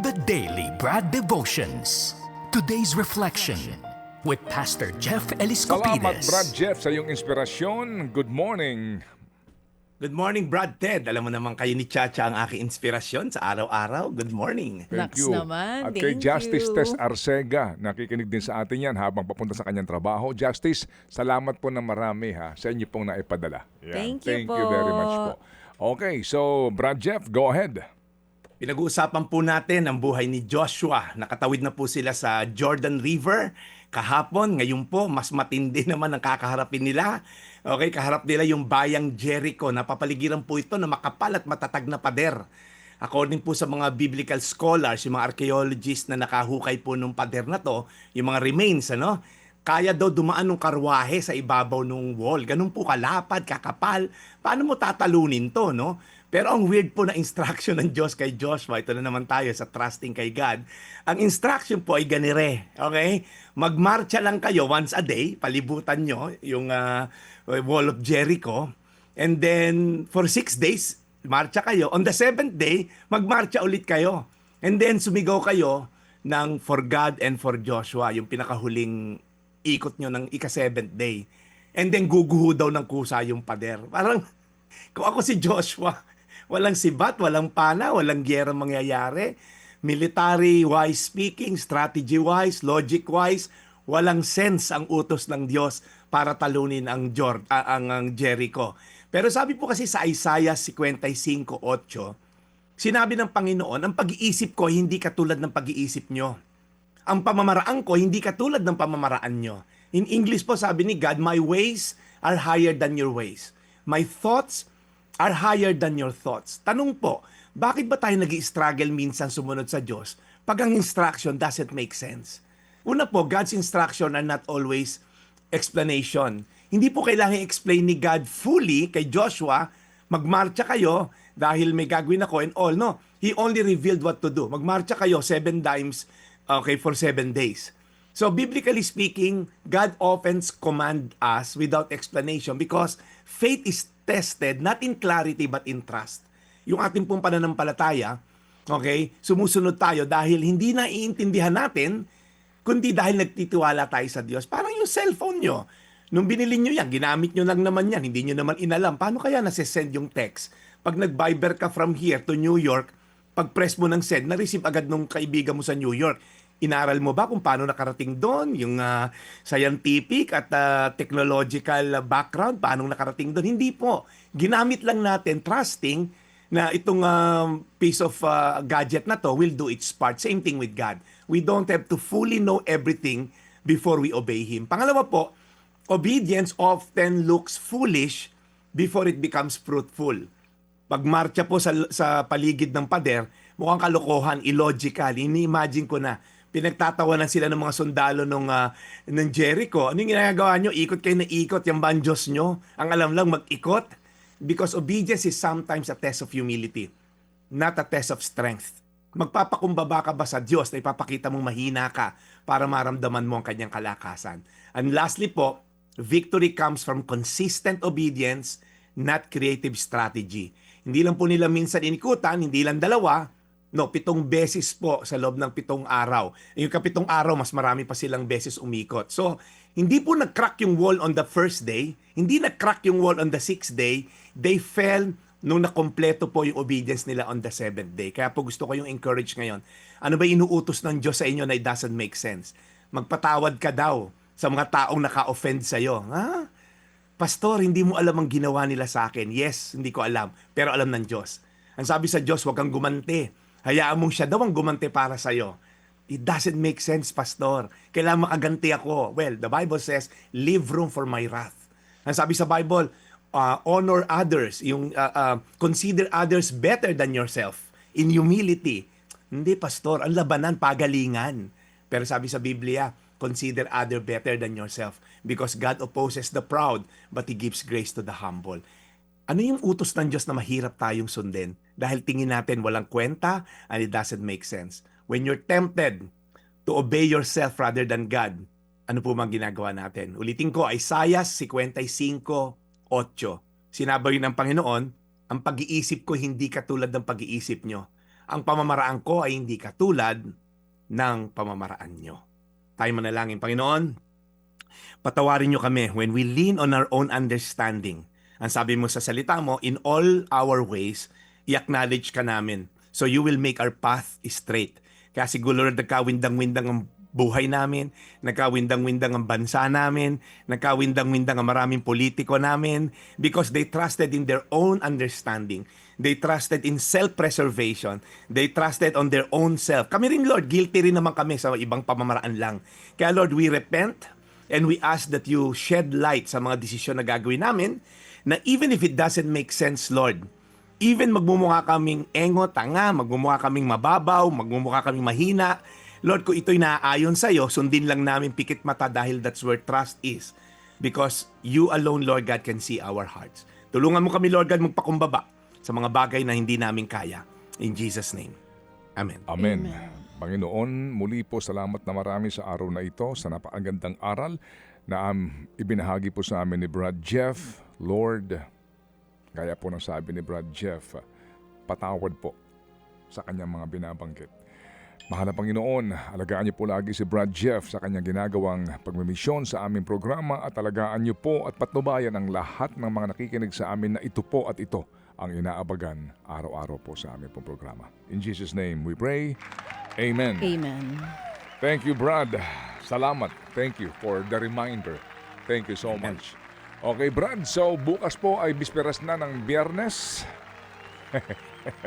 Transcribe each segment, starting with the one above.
The Daily Brad Devotions. Today's reflection with Pastor Jeff Salamat, Eliscopides. Brad Jeff, sa iyong inspirasyon. Good morning. Good morning, Brad Ted. Alam mo naman kayo ni Chacha ang aking inspirasyon sa araw-araw. Good morning. Thank Naks you. naman, At kay thank Justice you. Tess Arcega, nakikinig din sa atin yan habang papunta sa kanyang trabaho. Justice, salamat po na marami sa inyo pong naipadala. Yan. Thank you you very po. much po. Okay, so Brad Jeff, go ahead. Pinag-uusapan po natin ang buhay ni Joshua. Nakatawid na po sila sa Jordan River kahapon. Ngayon po, mas matindi naman ang kakaharapin nila. Okay, kaharap nila yung bayang Jericho. Napapaligiran po ito na makapal at matatag na pader. According po sa mga biblical scholars, yung mga archaeologists na nakahukay po nung pader na to, yung mga remains, kaya daw dumaan ng karwahe sa ibabaw ng wall. Ganun po kalapad, kakapal. Paano mo tatalunin to, no? Pero ang weird po na instruction ng Diyos kay Joshua, ito na naman tayo sa trusting kay God. Ang instruction po ay ganire, okay? Magmarcha lang kayo once a day, palibutan nyo yung wall of Jericho. And then for 6 days, marcha kayo. On the 7th day, magmarcha ulit kayo. And then sumigaw kayo ng for God and for Joshua, yung pinakahuling ikot nyo ng ika-7th day. And then guguho daw ng kusa yung pader. Parang, kung ako si Joshua, walang sibat, walang pana, walang gyera mangyayari. Military-wise speaking, strategy-wise, logic-wise, walang sense ang utos ng Diyos para talunin ang Jericho. Pero sabi po kasi sa Isaiah 55:8, sinabi ng Panginoon, ang pag-iisip ko hindi katulad ng pag-iisip nyo. Ang pamamaraan ko hindi katulad ng pamamaraan nyo. In English po sabi ni God, my ways are higher than your ways. My thoughts are higher than your thoughts. Tanong po, bakit ba tayo nag-i-struggle minsan sumunod sa Diyos pag ang instruction doesn't make sense? Una po, God's instruction are not always explanation. Hindi po kailangan i-explain ni God fully kay Joshua, magmarcha kayo dahil may gagawin ako and all. No, He only revealed what to do. Magmarcha kayo 7 times, okay, for 7 days. So biblically speaking, God often command us without explanation because faith is tested not in clarity but in trust. Yung ating pong pananampalataya, okay, sumusunod tayo dahil hindi naiintindihan natin, kundi dahil nagtitiwala tayo sa Diyos. Parang yung cellphone nyo, nung binili nyo yan, ginamit nyo lang naman yan, hindi nyo naman inalam. Paano kaya nasesend yung text? Pag nag-Viber ka from here to New York, pag press mo ng send, na-receive agad nung kaibigan mo sa New York. Inaral mo ba kung paano nakarating doon? Yung scientific at technological background, paano nakarating doon? Hindi po. Ginamit lang natin, trusting na itong piece of gadget na to will do its part. Same thing with God. We don't have to fully know everything before we obey Him. Pangalawa po, obedience often looks foolish before it becomes fruitful. Pag marcha po sa paligid ng pader, mukhang kalokohan, illogical. Ini-imagine ko na, pinagtatawanan sila ng mga sundalo ng Jericho. Ano yung ginagawa nyo? Ikot kayo na ikot. Yan ba ang Diyos nyo? Ang alam lang, mag-ikot. Because obedience is sometimes a test of humility, not a test of strength. Magpapakumbaba ka ba sa Diyos na ipapakita mong mahina ka para maramdaman mo ang kanyang kalakasan? And lastly po, victory comes from consistent obedience, not creative strategy. Hindi lang po nila minsan inikutan, hindi lang dalawa, 7 beses po sa loob ng 7 araw. Yung ka-7 araw, mas marami pa silang beses umikot. So, hindi po nag-crack yung wall on the first day, hindi nag-crack yung wall on the 6th day, they fell nung nakompleto po yung obedience nila on the 7th day. Kaya po gusto ko yung encourage ngayon. Ano ba inuutos ng Diyos sa inyo na it doesn't make sense? Magpatawad ka daw sa mga taong naka-offend sa'yo. Ha? Pastor, hindi mo alam ang ginawa nila sa akin. Yes, hindi ko alam, pero alam ng Diyos. Ang sabi sa Diyos, huwag kang gumante. Hayaan mong siya daw ang gumante para sa'yo. It doesn't make sense, Pastor. Kailangan makaganti ako. Well, the Bible says, leave room for my wrath. Ang sabi sa Bible, honor others. Consider others better than yourself. In humility. Hindi, Pastor. Ang labanan, pagalingan. Pero sabi sa Biblia, consider other better than yourself. Because God opposes the proud, but He gives grace to the humble. Ano yung utos ng Diyos na mahirap tayong sundin? Dahil tingin natin walang kwenta and it doesn't make sense. When you're tempted to obey yourself rather than God, ano po mang ginagawa natin? Ulitin ko, Isaiah 55:8. Sinabi ng Panginoon, ang pag-iisip ko hindi katulad ng pag-iisip nyo. ang pamamaraan ko ay hindi katulad ng pamamaraan nyo. Tayo manalangin, Panginoon, patawarin nyo kami when we lean on our own understanding. Ang sabi mo sa salita mo, in all our ways, i-acknowledge ka namin. So you will make our path straight. Kaya siguro nagkawindang-windang ang buhay namin, nagkawindang-windang ang bansa namin, nagkawindang-windang ang maraming politiko namin because they trusted in their own understanding. They trusted in self-preservation. They trusted on their own self. Kami rin, Lord, guilty rin naman kami sa ibang pamamaraan lang. Kaya, Lord, we repent and we ask that you shed light sa mga desisyon na gagawin namin na even if it doesn't make sense, Lord, even magmumukha kaming engo, tanga, magmumukha kaming mababaw, magmumukha kaming mahina, Lord, kung ito'y naaayon sa'yo, sundin lang namin pikit mata dahil that's where trust is. Because you alone, Lord God, can see our hearts. Tulungan mo kami, Lord God, magpakumbaba sa mga bagay na hindi namin kaya. In Jesus' name. Amen. Amen. Panginoon, muli po salamat na marami sa araw na ito, sa napakagandang aral na ibinahagi po sa amin ni Brad Jeff. Lord, gaya po ng sabi ni Brad Jeff, patawad po sa kanyang mga binabanggit. Mahal na Panginoon, alagaan niyo po lagi si Brad Jeff sa kanyang ginagawang pagmimisyon sa aming programa at alagaan niyo po at patnubayan ang lahat ng mga nakikinig sa amin na ito po at ito ang inaabagan araw-araw po sa aming pong programa. In Jesus' name we pray. Amen. Amen. Thank you, Brad. Salamat. Thank you for the reminder. Thank you so much. Okay, Brad. So, bukas po ay bisperas na ng Biyernes.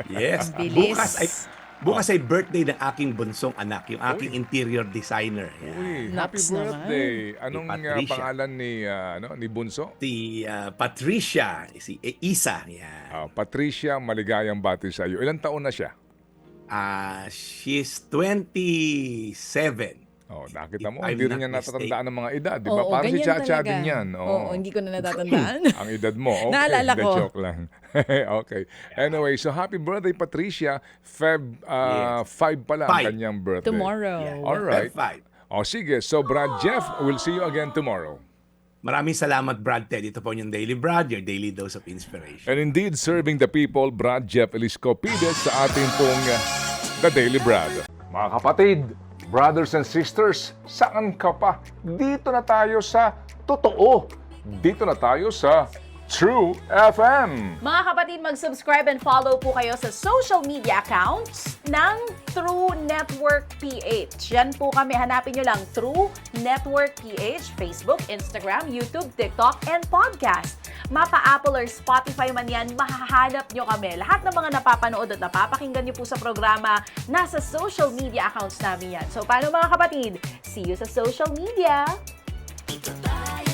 Yes. Bilis. Bukas ay birthday ng aking bunsong anak, yung aking interior designer. Yan. Uy, happy Naps birthday. Anong Patricia. pangalan ni Bunso? Si Patricia, si Isa. Yan. Patricia, maligayang bati sa iyo. Ilang taon na siya? She's 27. Oh, nakita mo, If I'm hindi rin not niya natatandaan ng mga edad. Di ba? Oo, Parang si ganyan Chacha talaga. din yan. Oo, hindi ko na natatandaan. Ang edad mo. Okay, Naalala hindi, ko. joke lang. Okay. Anyway, so happy birthday, Patricia. Feb 5 pa lang ang 5. kanyang birthday. Tomorrow. Alright. F5. O sige, so Brad Jeff, we'll see you again tomorrow. Maraming salamat, Brad Ted. Ito po yung Daily Brad, your daily dose of inspiration. And indeed, serving the people, Brad Jeff Eliscopides sa ating pong The Daily Brad. Mga kapatid, brothers and sisters, saan ka pa? Dito na tayo sa totoo. Dito na tayo sa True FM. Mga kapatid, mag-subscribe and follow po kayo sa social media accounts ng True Network PH. Yan po kami. Hanapin nyo lang True Network PH, Facebook, Instagram, YouTube, TikTok, and podcast. Mapa Apple or Spotify man yan, mahahanap nyo kami. Lahat ng mga napapanood at napapakinggan nyo po sa programa, nasa social media accounts namin yan. So, paano mga kapatid? See you sa social media! Dito tayo